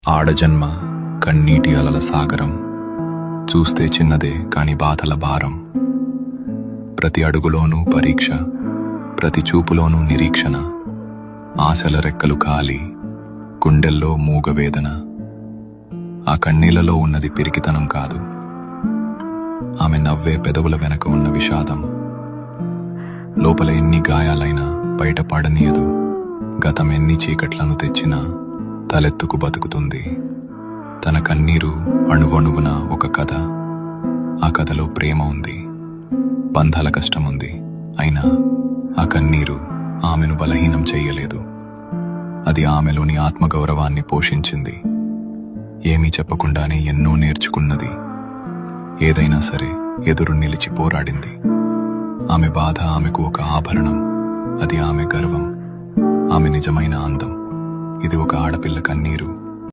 ఆడజన్మ కన్నీటి అలల సాగరం, చూస్తే చిన్నదే కాని బాధల భారం. ప్రతి అడుగులోనూ పరీక్ష, ప్రతి చూపులోనూ నిరీక్షణ. ఆశల రెక్కలు కాలి, గుండెల్లో మూగవేదన. ఆ కన్నీళ్లలో ఉన్నది పిరికితనం కాదు, ఆమె నవ్వే పెదవుల వెనక ఉన్న విషాదం. లోపల ఎన్ని గాయాలైనా బయట పడనీయదు, గతం ఎన్ని చీకట్లను తెచ్చినా తలెత్తుకు బతుకుతుంది. తన కన్నీరు అణువణువున ఒక కథ. ఆ కథలో ప్రేమ ఉంది, బంధాల కష్టముంది. అయినా ఆ కన్నీరు ఆమెను బలహీనం చెయ్యలేదు. అది ఆమెలోని ఆత్మగౌరవాన్ని పోషించింది. ఏమీ చెప్పకుండానే ఎన్నో నేర్చుకున్నది. ఏదైనా సరే ఎదురు నిలిచి పోరాడింది. ఆమె బాధ ఆమెకు ఒక ఆభరణం. అది ఆమె గర్వం, ఆమె నిజమైన అందం. ఇది ఒక ఆడపిల్ల కన్నీరు.